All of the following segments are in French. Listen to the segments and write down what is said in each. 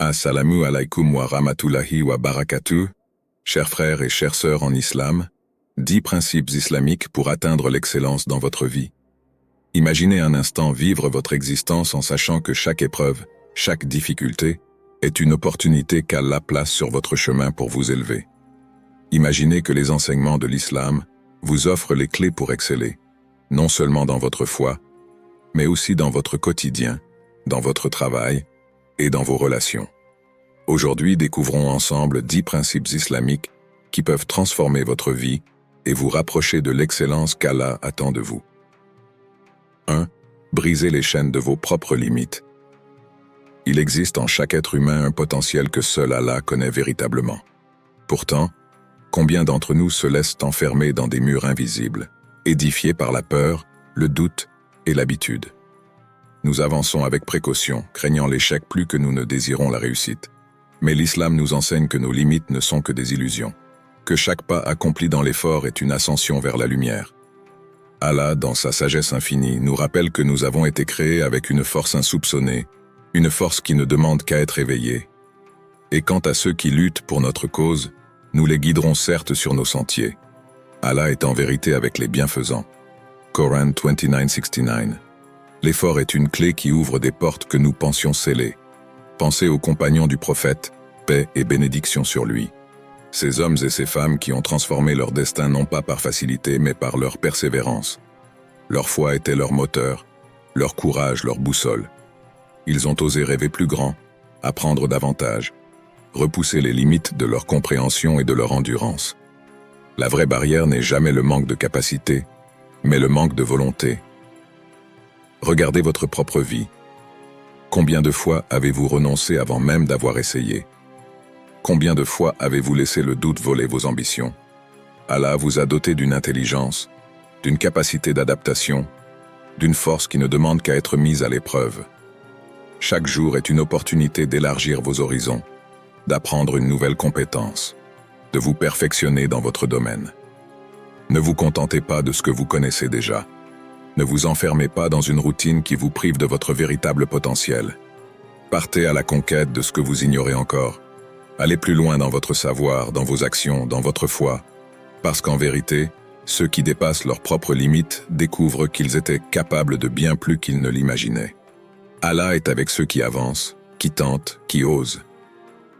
Assalamu alaikum wa rahmatullahi wa barakatuh, chers frères et chères sœurs en islam, 10 principes islamiques pour atteindre l'excellence dans votre vie. Imaginez un instant vivre votre existence en sachant que chaque épreuve, chaque difficulté, est une opportunité qu'Allah place sur votre chemin pour vous élever. Imaginez que les enseignements de l'islam vous offrent les clés pour exceller, non seulement dans votre foi, mais aussi dans votre quotidien, dans votre travail et dans vos relations. Aujourd'hui, découvrons ensemble 10 principes islamiques qui peuvent transformer votre vie et vous rapprocher de l'excellence qu'Allah attend de vous. 1. Brisez les chaînes de vos propres limites. Il existe en chaque être humain un potentiel que seul Allah connaît véritablement. Pourtant, combien d'entre nous se laissent enfermer dans des murs invisibles, édifiés par la peur, le doute et l'habitude? Nous avançons avec précaution, craignant l'échec plus que nous ne désirons la réussite. Mais l'islam nous enseigne que nos limites ne sont que des illusions, que chaque pas accompli dans l'effort est une ascension vers la lumière. Allah, dans sa sagesse infinie, nous rappelle que nous avons été créés avec une force insoupçonnée, une force qui ne demande qu'à être éveillée. Et quant à ceux qui luttent pour notre cause, nous les guiderons certes sur nos sentiers. Allah est en vérité avec les bienfaisants. Coran 29:69. L'effort est une clé qui ouvre des portes que nous pensions scellées. Pensez aux compagnons du prophète, paix et bénédiction sur lui. Ces hommes et ces femmes qui ont transformé leur destin non pas par facilité mais par leur persévérance. Leur foi était leur moteur, leur courage leur boussole. Ils ont osé rêver plus grand, apprendre davantage, repousser les limites de leur compréhension et de leur endurance. La vraie barrière n'est jamais le manque de capacité, mais le manque de volonté. Regardez votre propre vie. Combien de fois avez-vous renoncé avant même d'avoir essayé? Combien de fois avez-vous laissé le doute voler vos ambitions? Allah vous a doté d'une intelligence, d'une capacité d'adaptation, d'une force qui ne demande qu'à être mise à l'épreuve. Chaque jour est une opportunité d'élargir vos horizons, d'apprendre une nouvelle compétence, de vous perfectionner dans votre domaine. Ne vous contentez pas de ce que vous connaissez déjà. Ne vous enfermez pas dans une routine qui vous prive de votre véritable potentiel. Partez à la conquête de ce que vous ignorez encore. Allez plus loin dans votre savoir, dans vos actions, dans votre foi. Parce qu'en vérité, ceux qui dépassent leurs propres limites découvrent qu'ils étaient capables de bien plus qu'ils ne l'imaginaient. Allah est avec ceux qui avancent, qui tentent, qui osent.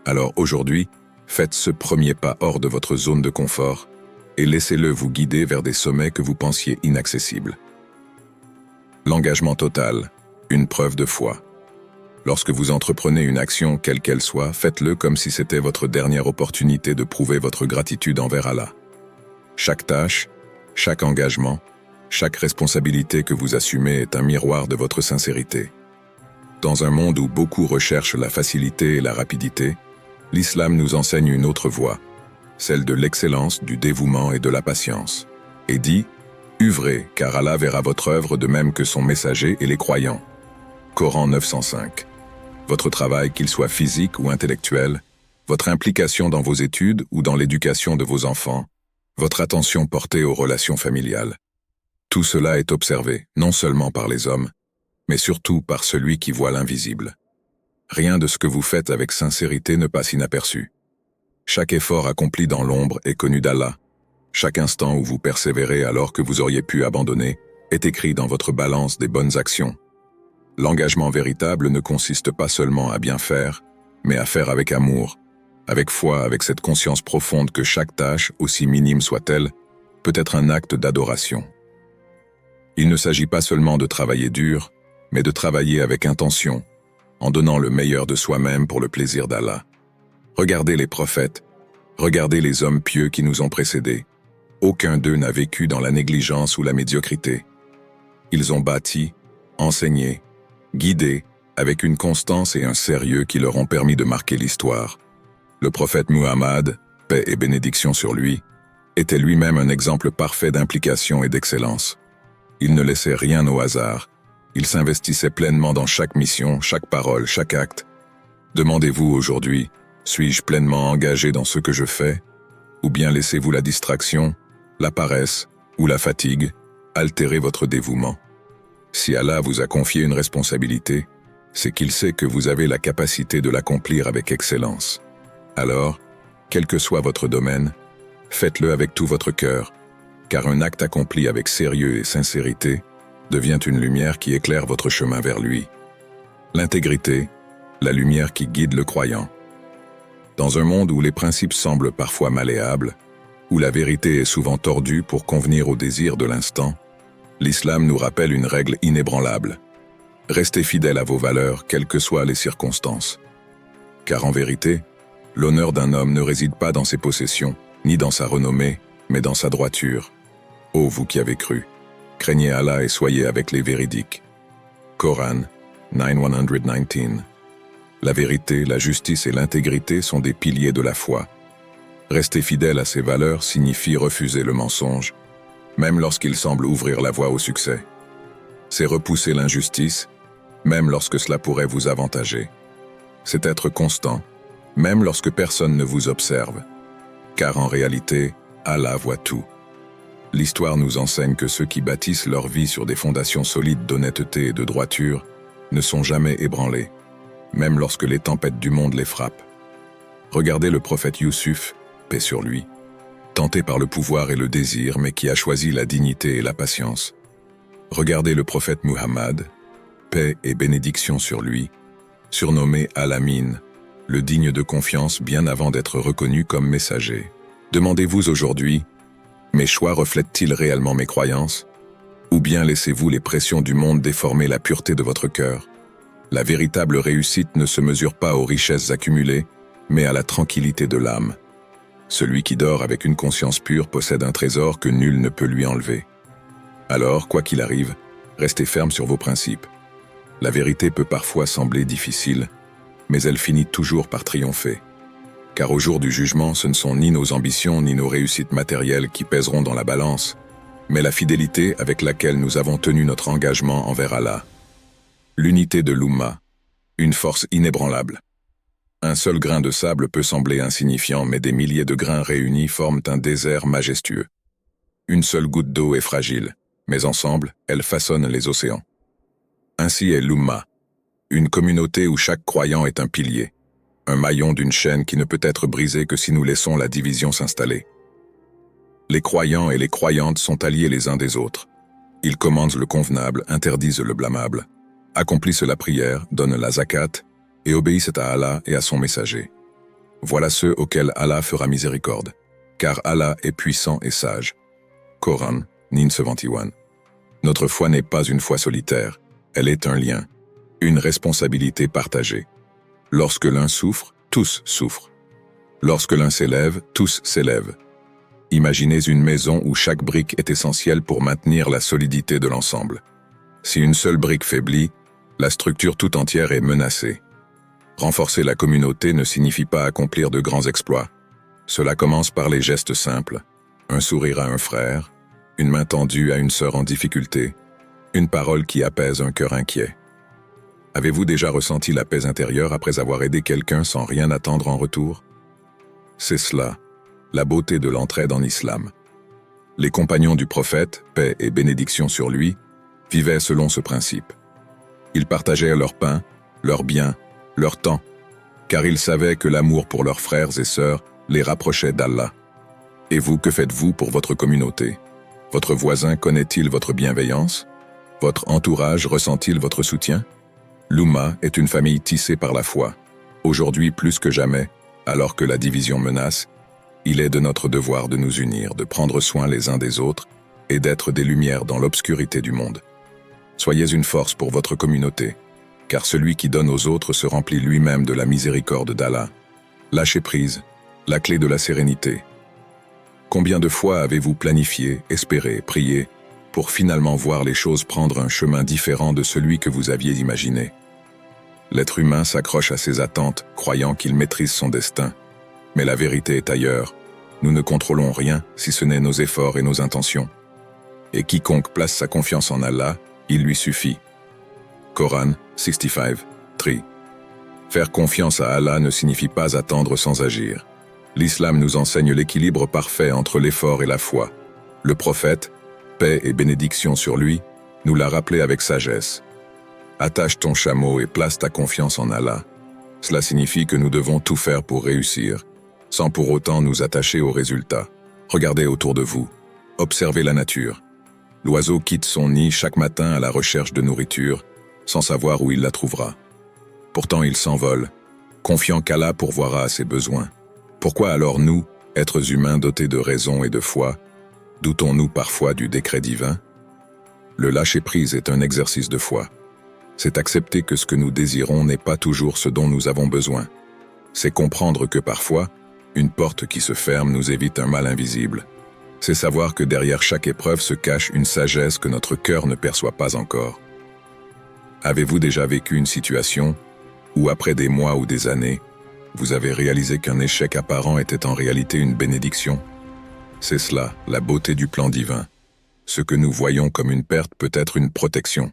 Alors aujourd'hui, faites ce premier pas hors de votre zone de confort et laissez-le vous guider vers des sommets que vous pensiez inaccessibles. L'engagement total, une preuve de foi. Lorsque vous entreprenez une action quelle qu'elle soit, faites-le comme si c'était votre dernière opportunité de prouver votre gratitude envers Allah. Chaque tâche, chaque engagement, chaque responsabilité que vous assumez est un miroir de votre sincérité. Dans un monde où beaucoup recherchent la facilité et la rapidité, l'islam nous enseigne une autre voie, celle de l'excellence, du dévouement et de la patience. Et dit: œuvrez, car Allah verra votre œuvre de même que son messager et les croyants. Coran 905. Votre travail, qu'il soit physique ou intellectuel, votre implication dans vos études ou dans l'éducation de vos enfants, votre attention portée aux relations familiales. Tout cela est observé, non seulement par les hommes, mais surtout par celui qui voit l'invisible. Rien de ce que vous faites avec sincérité ne passe inaperçu. Chaque effort accompli dans l'ombre est connu d'Allah. Chaque instant où vous persévérez alors que vous auriez pu abandonner est écrit dans votre balance des bonnes actions. L'engagement véritable ne consiste pas seulement à bien faire, mais à faire avec amour, avec foi, avec cette conscience profonde que chaque tâche, aussi minime soit-elle, peut être un acte d'adoration. Il ne s'agit pas seulement de travailler dur, mais de travailler avec intention, en donnant le meilleur de soi-même pour le plaisir d'Allah. Regardez les prophètes, regardez les hommes pieux qui nous ont précédés. Aucun d'eux n'a vécu dans la négligence ou la médiocrité. Ils ont bâti, enseigné, guidé, avec une constance et un sérieux qui leur ont permis de marquer l'histoire. Le prophète Muhammad, paix et bénédiction sur lui, était lui-même un exemple parfait d'implication et d'excellence. Il ne laissait rien au hasard. Il s'investissait pleinement dans chaque mission, chaque parole, chaque acte. Demandez-vous aujourd'hui, suis-je pleinement engagé dans ce que je fais? Ou bien laissez-vous la distraction, la paresse ou la fatigue altérer votre dévouement? Si Allah vous a confié une responsabilité, c'est qu'il sait que vous avez la capacité de l'accomplir avec excellence. Alors, quel que soit votre domaine, faites-le avec tout votre cœur, car un acte accompli avec sérieux et sincérité devient une lumière qui éclaire votre chemin vers lui. L'intégrité, la lumière qui guide le croyant. Dans un monde où les principes semblent parfois malléables, où la vérité est souvent tordue pour convenir aux désirs de l'instant, l'islam nous rappelle une règle inébranlable. Restez fidèles à vos valeurs, quelles que soient les circonstances. Car en vérité, l'honneur d'un homme ne réside pas dans ses possessions, ni dans sa renommée, mais dans sa droiture. Ô vous qui avez cru, craignez Allah et soyez avec les véridiques. Coran 9:119. La vérité, la justice et l'intégrité sont des piliers de la foi. Rester fidèle à ces valeurs signifie refuser le mensonge, même lorsqu'il semble ouvrir la voie au succès. C'est repousser l'injustice, même lorsque cela pourrait vous avantager. C'est être constant, même lorsque personne ne vous observe. Car en réalité, Allah voit tout. L'histoire nous enseigne que ceux qui bâtissent leur vie sur des fondations solides d'honnêteté et de droiture ne sont jamais ébranlés, même lorsque les tempêtes du monde les frappent. Regardez le prophète Youssouf, paix sur lui, tenté par le pouvoir et le désir, mais qui a choisi la dignité et la patience. Regardez le prophète Muhammad, paix et bénédiction sur lui, surnommé Al-Amin, le digne de confiance bien avant d'être reconnu comme messager. Demandez-vous aujourd'hui, mes choix reflètent-ils réellement mes croyances? Ou bien laissez-vous les pressions du monde déformer la pureté de votre cœur? La véritable réussite ne se mesure pas aux richesses accumulées, mais à la tranquillité de l'âme. Celui qui dort avec une conscience pure possède un trésor que nul ne peut lui enlever. Alors, quoi qu'il arrive, restez ferme sur vos principes. La vérité peut parfois sembler difficile, mais elle finit toujours par triompher. Car au jour du jugement, ce ne sont ni nos ambitions ni nos réussites matérielles qui pèseront dans la balance, mais la fidélité avec laquelle nous avons tenu notre engagement envers Allah. L'unité de l'Oumma, une force inébranlable. Un seul grain de sable peut sembler insignifiant, mais des milliers de grains réunis forment un désert majestueux. Une seule goutte d'eau est fragile, mais ensemble, elle façonne les océans. Ainsi est l'Oumma, une communauté où chaque croyant est un pilier, un maillon d'une chaîne qui ne peut être brisée que si nous laissons la division s'installer. Les croyants et les croyantes sont alliés les uns des autres. Ils commandent le convenable, interdisent le blâmable, accomplissent la prière, donnent la zakat et obéissent à Allah et à son messager. Voilà ceux auxquels Allah fera miséricorde, car Allah est puissant et sage. Coran 9:71. Notre foi n'est pas une foi solitaire, elle est un lien, une responsabilité partagée. Lorsque l'un souffre, tous souffrent. Lorsque l'un s'élève, tous s'élèvent. Imaginez une maison où chaque brique est essentielle pour maintenir la solidité de l'ensemble. Si une seule brique faiblit, la structure tout entière est menacée. Renforcer la communauté ne signifie pas accomplir de grands exploits. Cela commence par les gestes simples, un sourire à un frère, une main tendue à une sœur en difficulté, une parole qui apaise un cœur inquiet. Avez-vous déjà ressenti la paix intérieure après avoir aidé quelqu'un sans rien attendre en retour? C'est cela, la beauté de l'entraide en islam. Les compagnons du prophète, paix et bénédiction sur lui, vivaient selon ce principe. Ils partageaient leur pain, leurs biens, leur temps, car ils savaient que l'amour pour leurs frères et sœurs les rapprochait d'Allah. Et vous, que faites-vous pour votre communauté? Votre voisin connaît-il votre bienveillance? Votre entourage ressent-il votre soutien? L'Oumma est une famille tissée par la foi. Aujourd'hui plus que jamais, alors que la division menace, il est de notre devoir de nous unir, de prendre soin les uns des autres et d'être des lumières dans l'obscurité du monde. Soyez une force pour votre communauté, car celui qui donne aux autres se remplit lui-même de la miséricorde d'Allah. Lâchez prise, la clé de la sérénité. Combien de fois avez-vous planifié, espéré, prié, pour finalement voir les choses prendre un chemin différent de celui que vous aviez imaginé? L'être humain s'accroche à ses attentes, croyant qu'il maîtrise son destin. Mais la vérité est ailleurs. Nous ne contrôlons rien si ce n'est nos efforts et nos intentions. Et quiconque place sa confiance en Allah, il lui suffit. Coran 65:3. Faire confiance à Allah ne signifie pas attendre sans agir. L'islam nous enseigne l'équilibre parfait entre l'effort et la foi. Le prophète, paix et bénédiction sur lui, nous l'a rappelé avec sagesse. Attache ton chameau et place ta confiance en Allah. Cela signifie que nous devons tout faire pour réussir, sans pour autant nous attacher aux résultats. Regardez autour de vous. Observez la nature. L'oiseau quitte son nid chaque matin à la recherche de nourriture, sans savoir où il la trouvera. Pourtant il s'envole, confiant qu'Allah pourvoira à ses besoins. Pourquoi alors nous, êtres humains dotés de raison et de foi, doutons-nous parfois du décret divin? Le lâcher-prise est un exercice de foi. C'est accepter que ce que nous désirons n'est pas toujours ce dont nous avons besoin. C'est comprendre que parfois, une porte qui se ferme nous évite un mal invisible. C'est savoir que derrière chaque épreuve se cache une sagesse que notre cœur ne perçoit pas encore. Avez-vous déjà vécu une situation où, après des mois ou des années, vous avez réalisé qu'un échec apparent était en réalité une bénédiction? C'est cela, la beauté du plan divin. Ce que nous voyons comme une perte peut être une protection.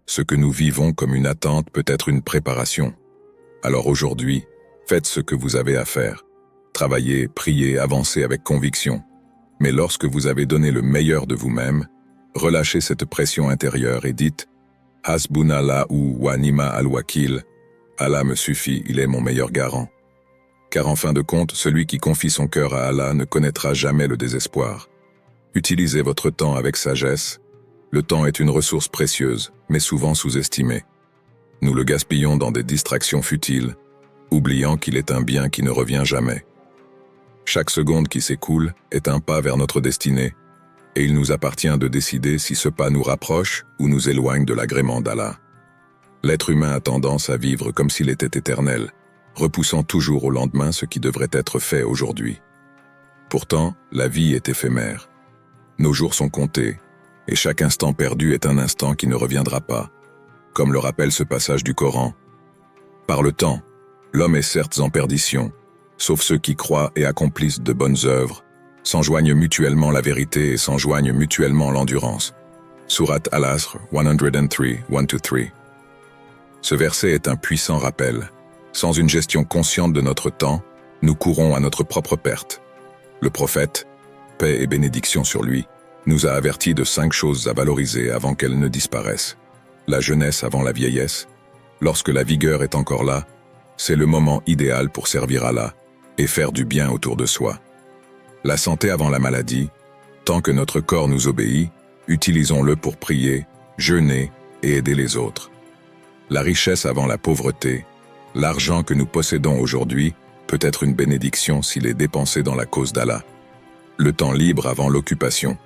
Ce que nous vivons comme une attente peut être une préparation. Alors aujourd'hui, faites ce que vous avez à faire. Travaillez, priez, avancez avec conviction. Mais lorsque vous avez donné le meilleur de vous-même, relâchez cette pression intérieure et dites « Hasbunallahu wa nima al-wakil » Allah me suffit, il est mon meilleur garant. Car en fin de compte, celui qui confie son cœur à Allah ne connaîtra jamais le désespoir. Utilisez votre temps avec sagesse. Le temps est une ressource précieuse, mais souvent sous-estimée. Nous le gaspillons dans des distractions futiles, oubliant qu'il est un bien qui ne revient jamais. Chaque seconde qui s'écoule est un pas vers notre destinée, et il nous appartient de décider si ce pas nous rapproche ou nous éloigne de l'agrément d'Allah. L'être humain a tendance à vivre comme s'il était éternel, repoussant toujours au lendemain ce qui devrait être fait aujourd'hui. Pourtant, la vie est éphémère. Nos jours sont comptés, et chaque instant perdu est un instant qui ne reviendra pas, comme le rappelle ce passage du Coran. Par le temps, l'homme est certes en perdition, sauf ceux qui croient et accomplissent de bonnes œuvres, s'enjoignent mutuellement la vérité et s'enjoignent mutuellement l'endurance. Sourate Al-Asr 103, 1-3. Ce verset est un puissant rappel. Sans une gestion consciente de notre temps, nous courons à notre propre perte. Le prophète, paix et bénédiction sur lui, nous a avertis de 5 choses à valoriser avant qu'elles ne disparaissent. La jeunesse avant la vieillesse. Lorsque la vigueur est encore là, c'est le moment idéal pour servir Allah et faire du bien autour de soi. La santé avant la maladie. Tant que notre corps nous obéit, utilisons-le pour prier, jeûner et aider les autres. La richesse avant la pauvreté. L'argent que nous possédons aujourd'hui peut être une bénédiction s'il est dépensé dans la cause d'Allah. Le temps libre avant l'occupation.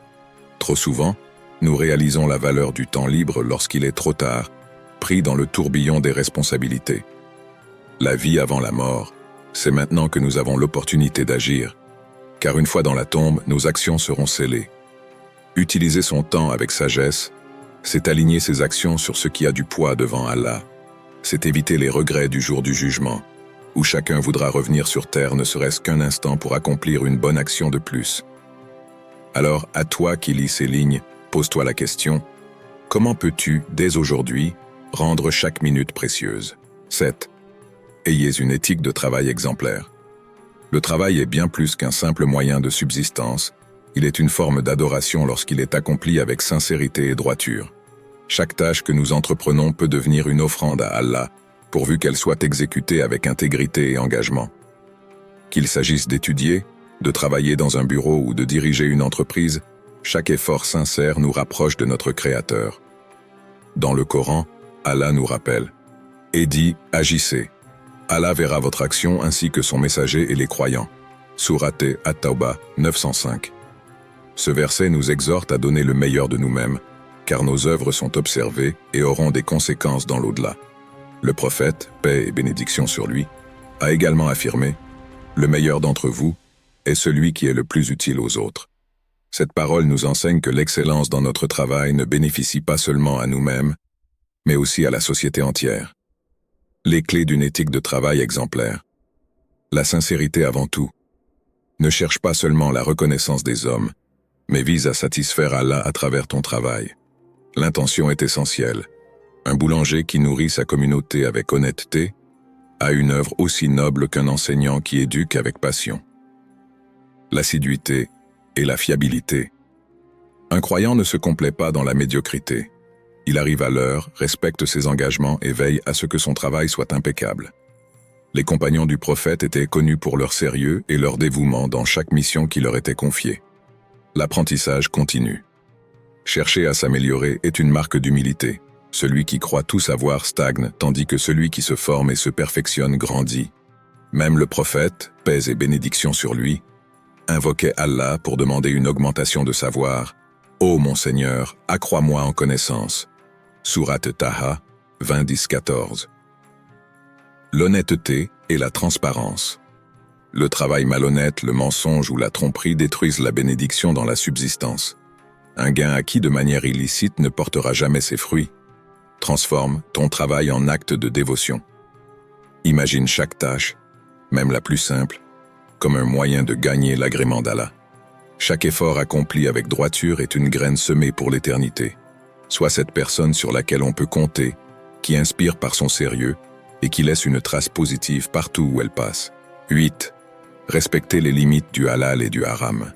Trop souvent, nous réalisons la valeur du temps libre lorsqu'il est trop tard, pris dans le tourbillon des responsabilités. La vie avant la mort, c'est maintenant que nous avons l'opportunité d'agir, car une fois dans la tombe, nos actions seront scellées. Utiliser son temps avec sagesse, c'est aligner ses actions sur ce qui a du poids devant Allah. C'est éviter les regrets du jour du jugement, où chacun voudra revenir sur terre ne serait-ce qu'un instant pour accomplir une bonne action de plus. Alors, à toi qui lis ces lignes, pose-toi la question, comment peux-tu, dès aujourd'hui, rendre chaque minute précieuse? 7. Ayez une éthique de travail exemplaire. Le travail est bien plus qu'un simple moyen de subsistance, il est une forme d'adoration lorsqu'il est accompli avec sincérité et droiture. Chaque tâche que nous entreprenons peut devenir une offrande à Allah, pourvu qu'elle soit exécutée avec intégrité et engagement. Qu'il s'agisse d'étudier, de travailler dans un bureau ou de diriger une entreprise, chaque effort sincère nous rapproche de notre Créateur. Dans le Coran, Allah nous rappelle « Et dit, agissez. Allah verra votre action ainsi que son messager et les croyants. » Sourate At-Tawbah 905. Ce verset nous exhorte à donner le meilleur de nous-mêmes, car nos œuvres sont observées et auront des conséquences dans l'au-delà. Le prophète, paix et bénédiction sur lui, a également affirmé « Le meilleur d'entre vous est celui qui est le plus utile aux autres. » Cette parole nous enseigne que l'excellence dans notre travail ne bénéficie pas seulement à nous-mêmes, mais aussi à la société entière. Les clés d'une éthique de travail exemplaire. La sincérité avant tout. Ne cherche pas seulement la reconnaissance des hommes, mais vise à satisfaire Allah à travers ton travail. L'intention est essentielle. Un boulanger qui nourrit sa communauté avec honnêteté a une œuvre aussi noble qu'un enseignant qui éduque avec passion. L'assiduité et la fiabilité. Un croyant ne se complaît pas dans la médiocrité. Il arrive à l'heure, respecte ses engagements et veille à ce que son travail soit impeccable. Les compagnons du prophète étaient connus pour leur sérieux et leur dévouement dans chaque mission qui leur était confiée. L'apprentissage continue. Chercher à s'améliorer est une marque d'humilité. Celui qui croit tout savoir stagne, tandis que celui qui se forme et se perfectionne grandit. Même le prophète, paix et bénédiction sur lui, invoquait Allah pour demander une augmentation de savoir. « Ô mon Seigneur, accrois-moi en connaissance. » Sourate Taha, 20-14. L'honnêteté et la transparence. Le travail malhonnête, le mensonge ou la tromperie détruisent la bénédiction dans la subsistance. Un gain acquis de manière illicite ne portera jamais ses fruits. Transforme ton travail en acte de dévotion. Imagine chaque tâche, même la plus simple, comme un moyen de gagner l'agrément d'Allah. Chaque effort accompli avec droiture est une graine semée pour l'éternité. Sois cette personne sur laquelle on peut compter, qui inspire par son sérieux et qui laisse une trace positive partout où elle passe. 8. Respecter les limites du halal et du haram.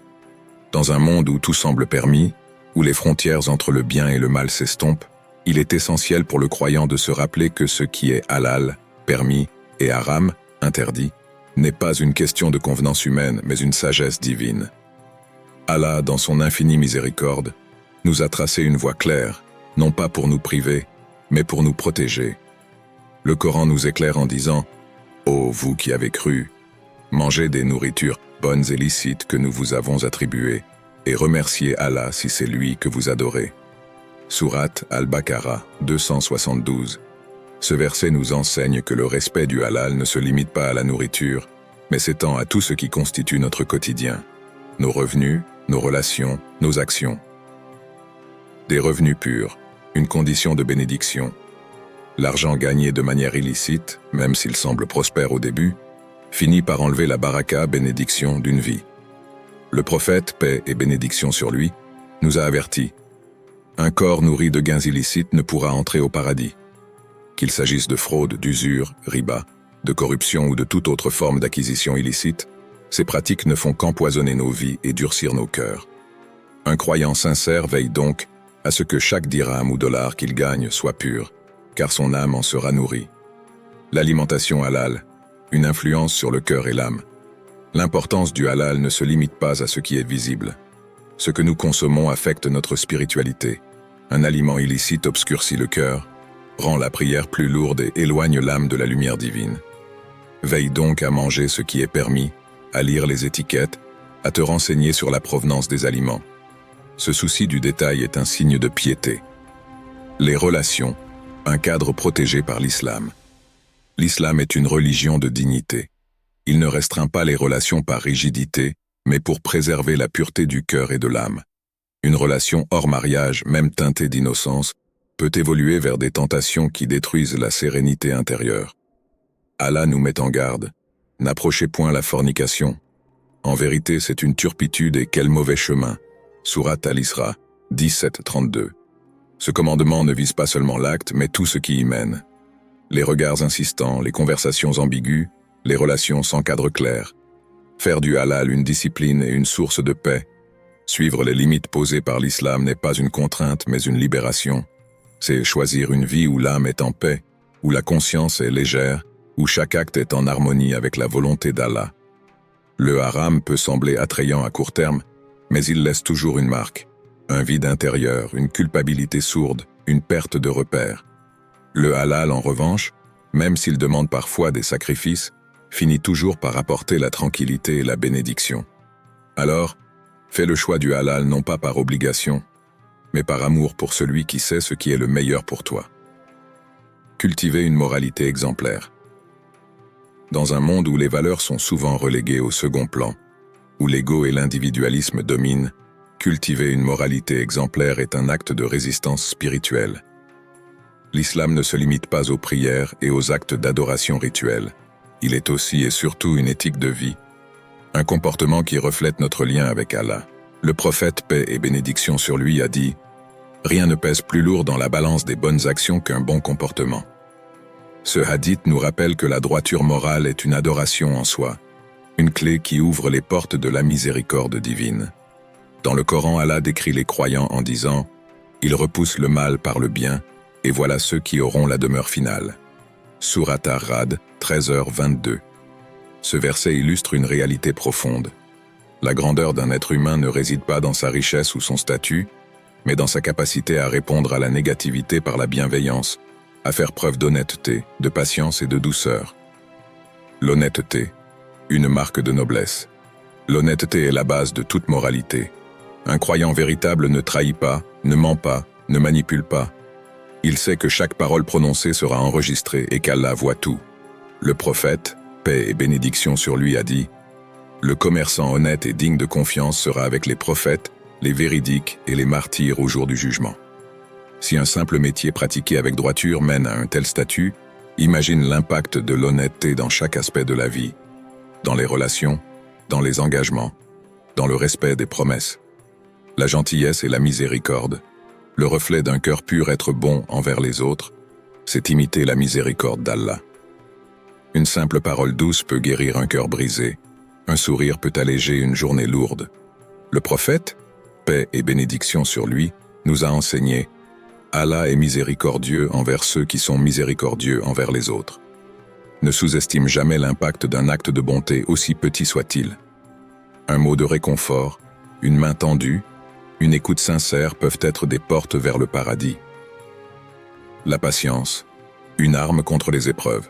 Dans un monde où tout semble permis, où les frontières entre le bien et le mal s'estompent, il est essentiel pour le croyant de se rappeler que ce qui est halal, permis, et haram, interdit, n'est pas une question de convenance humaine, mais une sagesse divine. Allah, dans son infinie miséricorde, nous a tracé une voie claire, non pas pour nous priver, mais pour nous protéger. Le Coran nous éclaire en disant « Ô vous qui avez cru, mangez des nourritures bonnes et licites que nous vous avons attribuées, et remerciez Allah si c'est lui que vous adorez. » Sourate Al-Baqarah 272. Ce verset nous enseigne que le respect du halal ne se limite pas à la nourriture, mais s'étend à tout ce qui constitue notre quotidien. Nos revenus, nos relations, nos actions. Des revenus purs, une condition de bénédiction. L'argent gagné de manière illicite, même s'il semble prospère au début, finit par enlever la baraka, bénédiction d'une vie. Le prophète, paix et bénédiction sur lui, nous a avertis. Un corps nourri de gains illicites ne pourra entrer au paradis. Qu'il s'agisse de fraude, d'usure, riba, de corruption ou de toute autre forme d'acquisition illicite, ces pratiques ne font qu'empoisonner nos vies et durcir nos cœurs. Un croyant sincère veille donc à ce que chaque dirham ou dollar qu'il gagne soit pur, car son âme en sera nourrie. L'alimentation halal, une influence sur le cœur et l'âme. L'importance du halal ne se limite pas à ce qui est visible. Ce que nous consommons affecte notre spiritualité. Un aliment illicite obscurcit le cœur, rend la prière plus lourde et éloigne l'âme de la lumière divine. Veille donc à manger ce qui est permis, à lire les étiquettes, à te renseigner sur la provenance des aliments. Ce souci du détail est un signe de piété. Les relations, un cadre protégé par l'islam. L'islam est une religion de dignité. Il ne restreint pas les relations par rigidité, mais pour préserver la pureté du cœur et de l'âme. Une relation hors mariage, même teintée d'innocence, peut évoluer vers des tentations qui détruisent la sérénité intérieure. Allah nous met en garde. N'approchez point la fornication. En vérité, c'est une turpitude et quel mauvais chemin. Sourate Al-Isra, 17-32. Ce commandement ne vise pas seulement l'acte, mais tout ce qui y mène. Les regards insistants, les conversations ambiguës, les relations sans cadre clair. Faire du halal une discipline et une source de paix. Suivre les limites posées par l'islam n'est pas une contrainte, mais une libération. C'est choisir une vie où l'âme est en paix, où la conscience est légère, où chaque acte est en harmonie avec la volonté d'Allah. Le haram peut sembler attrayant à court terme, mais il laisse toujours une marque, un vide intérieur, une culpabilité sourde, une perte de repère. Le halal, en revanche, même s'il demande parfois des sacrifices, finit toujours par apporter la tranquillité et la bénédiction. Alors, fais le choix du halal non pas par obligation, mais par amour pour celui qui sait ce qui est le meilleur pour toi. Cultiver une moralité exemplaire. Dans un monde où les valeurs sont souvent reléguées au second plan, où l'ego et l'individualisme dominent, cultiver une moralité exemplaire est un acte de résistance spirituelle. L'islam ne se limite pas aux prières et aux actes d'adoration rituelle. Il est aussi et surtout une éthique de vie, un comportement qui reflète notre lien avec Allah. Le prophète, paix et bénédiction sur lui, a dit « Rien ne pèse plus lourd dans la balance des bonnes actions qu'un bon comportement ». Ce hadith nous rappelle que la droiture morale est une adoration en soi, une clé qui ouvre les portes de la miséricorde divine. Dans le Coran, Allah décrit les croyants en disant Il repousse le mal par le bien, et voilà ceux qui auront la demeure finale. Sourate Ar-Ra'd, 13h22. Ce verset illustre une réalité profonde. La grandeur d'un être humain ne réside pas dans sa richesse ou son statut, mais dans sa capacité à répondre à la négativité par la bienveillance, à faire preuve d'honnêteté, de patience et de douceur. L'honnêteté, une marque de noblesse. L'honnêteté est la base de toute moralité. Un croyant véritable ne trahit pas, ne ment pas, ne manipule pas. Il sait que chaque parole prononcée sera enregistrée et qu'Allah voit tout. Le prophète, paix et bénédiction sur lui, a dit « Le commerçant honnête et digne de confiance sera avec les prophètes, les véridiques et les martyrs au jour du jugement. » Si un simple métier pratiqué avec droiture mène à un tel statut, imagine l'impact de l'honnêteté dans chaque aspect de la vie, dans les relations, dans les engagements, dans le respect des promesses. La gentillesse et la miséricorde, le reflet d'un cœur pur, être bon envers les autres, c'est imiter la miséricorde d'Allah. Une simple parole douce peut guérir un cœur brisé, un sourire peut alléger une journée lourde. Le prophète, paix et bénédiction sur lui, nous a enseigné « Allah est miséricordieux envers ceux qui sont miséricordieux envers les autres ». Ne sous-estime jamais l'impact d'un acte de bonté, aussi petit soit-il. Un mot de réconfort, une main tendue, une écoute sincère peuvent être des portes vers le paradis. La patience, une arme contre les épreuves.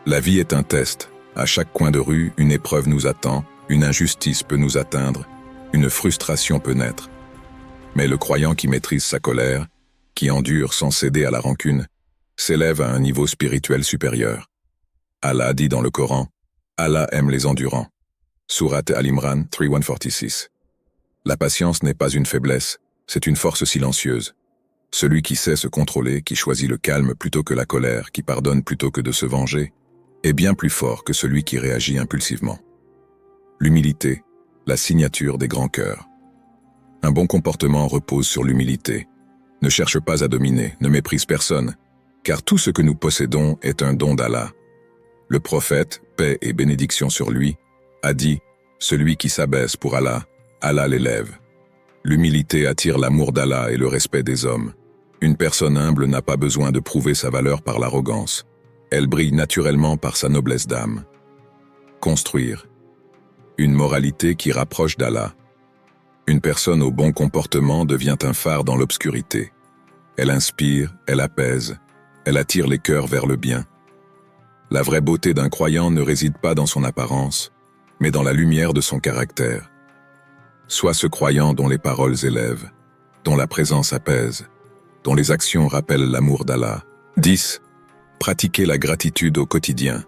La vie est un test. À chaque coin de rue, une épreuve nous attend, une injustice peut nous atteindre, une frustration peut naître. Mais le croyant qui maîtrise sa colère, qui endure sans céder à la rancune, s'élève à un niveau spirituel supérieur. Allah dit dans le Coran, « Allah aime les endurants ». Sourate Al-Imran 3146. La patience n'est pas une faiblesse, c'est une force silencieuse. Celui qui sait se contrôler, qui choisit le calme plutôt que la colère, qui pardonne plutôt que de se venger, est bien plus fort que celui qui réagit impulsivement. L'humilité, la signature des grands cœurs. Un bon comportement repose sur l'humilité. Ne cherche pas à dominer, ne méprise personne, car tout ce que nous possédons est un don d'Allah. Le prophète, paix et bénédiction sur lui, a dit « Celui qui s'abaisse pour Allah, Allah l'élève ». L'humilité attire l'amour d'Allah et le respect des hommes. Une personne humble n'a pas besoin de prouver sa valeur par l'arrogance. Elle brille naturellement par sa noblesse d'âme. Construire. Une moralité qui rapproche d'Allah. Une personne au bon comportement devient un phare dans l'obscurité. Elle inspire, elle apaise, elle attire les cœurs vers le bien. La vraie beauté d'un croyant ne réside pas dans son apparence, mais dans la lumière de son caractère. Sois ce croyant dont les paroles élèvent, dont la présence apaise, dont les actions rappellent l'amour d'Allah. 10. Pratiquer la gratitude au quotidien.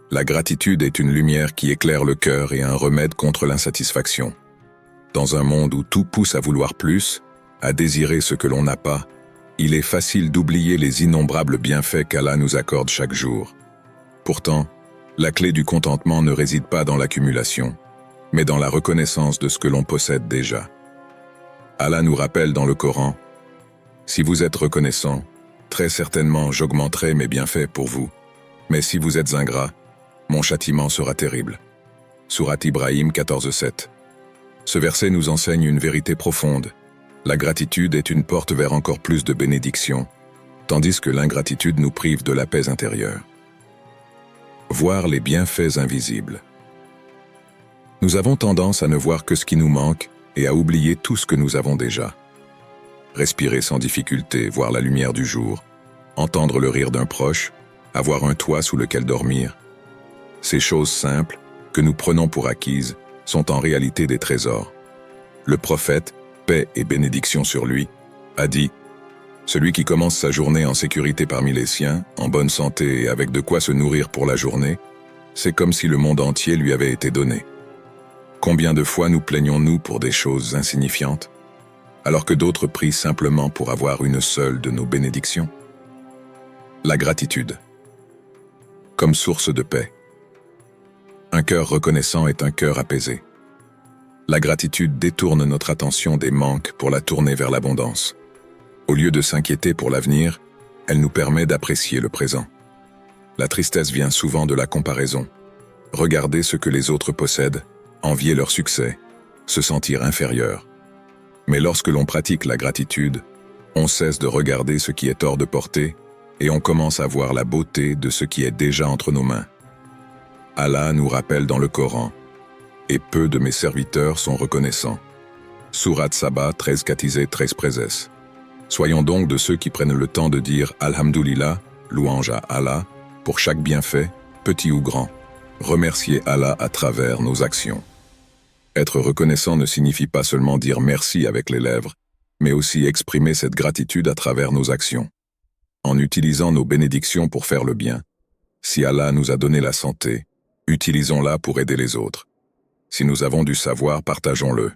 La gratitude est une lumière qui éclaire le cœur et un remède contre l'insatisfaction. Dans un monde où tout pousse à vouloir plus, à désirer ce que l'on n'a pas, il est facile d'oublier les innombrables bienfaits qu'Allah nous accorde chaque jour. Pourtant, la clé du contentement ne réside pas dans l'accumulation, mais dans la reconnaissance de ce que l'on possède déjà. Allah nous rappelle dans le Coran « Si vous êtes reconnaissant, très certainement j'augmenterai mes bienfaits pour vous, mais si vous êtes ingrat, mon châtiment sera terrible. » Sourate Ibrahim 14:7. Ce verset nous enseigne une vérité profonde. La gratitude est une porte vers encore plus de bénédictions, tandis que l'ingratitude nous prive de la paix intérieure. Voir les bienfaits invisibles. Nous avons tendance à ne voir que ce qui nous manque et à oublier tout ce que nous avons déjà. Respirer sans difficulté, voir la lumière du jour, entendre le rire d'un proche, avoir un toit sous lequel dormir. Ces choses simples, que nous prenons pour acquises, sont en réalité des trésors. Le prophète, paix et bénédiction sur lui, a dit « Celui qui commence sa journée en sécurité parmi les siens, en bonne santé et avec de quoi se nourrir pour la journée, c'est comme si le monde entier lui avait été donné. » Combien de fois nous plaignons-nous pour des choses insignifiantes, alors que d'autres prient simplement pour avoir une seule de nos bénédictions? La gratitude. Comme source de paix. Un cœur reconnaissant est un cœur apaisé. La gratitude détourne notre attention des manques pour la tourner vers l'abondance. Au lieu de s'inquiéter pour l'avenir, elle nous permet d'apprécier le présent. La tristesse vient souvent de la comparaison. Regarder ce que les autres possèdent, envier leur succès, se sentir inférieur. Mais lorsque l'on pratique la gratitude, on cesse de regarder ce qui est hors de portée et on commence à voir la beauté de ce qui est déjà entre nos mains. Allah nous rappelle dans le Coran « Et peu de mes serviteurs sont reconnaissants ». Sourate Saba 13 Katizé 13 Prezes. Soyons donc de ceux qui prennent le temps de dire « Alhamdulillah », louange à Allah, pour chaque bienfait, petit ou grand. Remercier Allah à travers nos actions. Être reconnaissant ne signifie pas seulement dire merci avec les lèvres, mais aussi exprimer cette gratitude à travers nos actions. En utilisant nos bénédictions pour faire le bien. Si Allah nous a donné la santé, utilisons-la pour aider les autres. Si nous avons du savoir, partageons-le.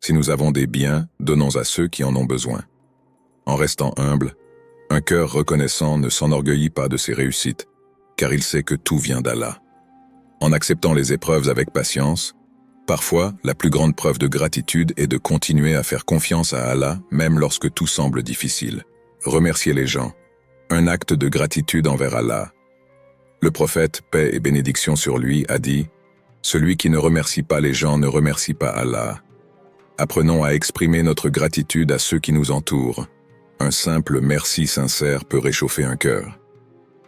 Si nous avons des biens, donnons à ceux qui en ont besoin. En restant humble, un cœur reconnaissant ne s'enorgueillit pas de ses réussites, car il sait que tout vient d'Allah. En acceptant les épreuves avec patience, parfois, la plus grande preuve de gratitude est de continuer à faire confiance à Allah, même lorsque tout semble difficile. Remercier les gens. Un acte de gratitude envers Allah. Le prophète, paix et bénédiction sur lui, a dit « Celui qui ne remercie pas les gens ne remercie pas Allah ». Apprenons à exprimer notre gratitude à ceux qui nous entourent. Un simple merci sincère peut réchauffer un cœur.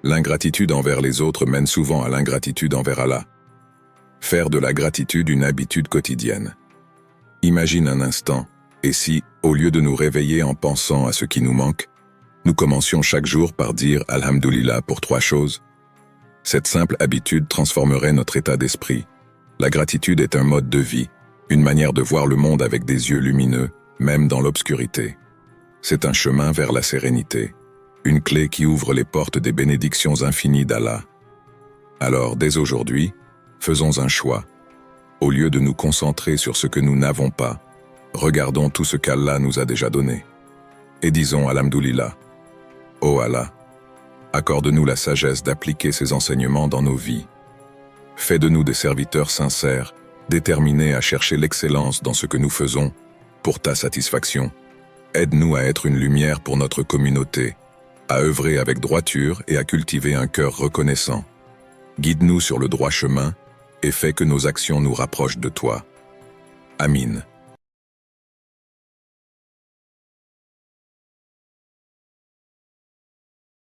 L'ingratitude envers les autres mène souvent à l'ingratitude envers Allah. Faire de la gratitude une habitude quotidienne. Imagine un instant, et si, au lieu de nous réveiller en pensant à ce qui nous manque, nous commencions chaque jour par dire « Alhamdulillah » pour 3 choses. Cette simple habitude transformerait notre état d'esprit. La gratitude est un mode de vie, une manière de voir le monde avec des yeux lumineux, même dans l'obscurité. C'est un chemin vers la sérénité, une clé qui ouvre les portes des bénédictions infinies d'Allah. Alors, dès aujourd'hui, faisons un choix. Au lieu de nous concentrer sur ce que nous n'avons pas, regardons tout ce qu'Allah nous a déjà donné. Et disons Alhamdulillah. Ô Allah, accorde-nous la sagesse d'appliquer ces enseignements dans nos vies. Fais de nous des serviteurs sincères, déterminés à chercher l'excellence dans ce que nous faisons, pour ta satisfaction. Aide-nous à être une lumière pour notre communauté, à œuvrer avec droiture et à cultiver un cœur reconnaissant. Guide-nous sur le droit chemin et fais que nos actions nous rapprochent de toi. Amin.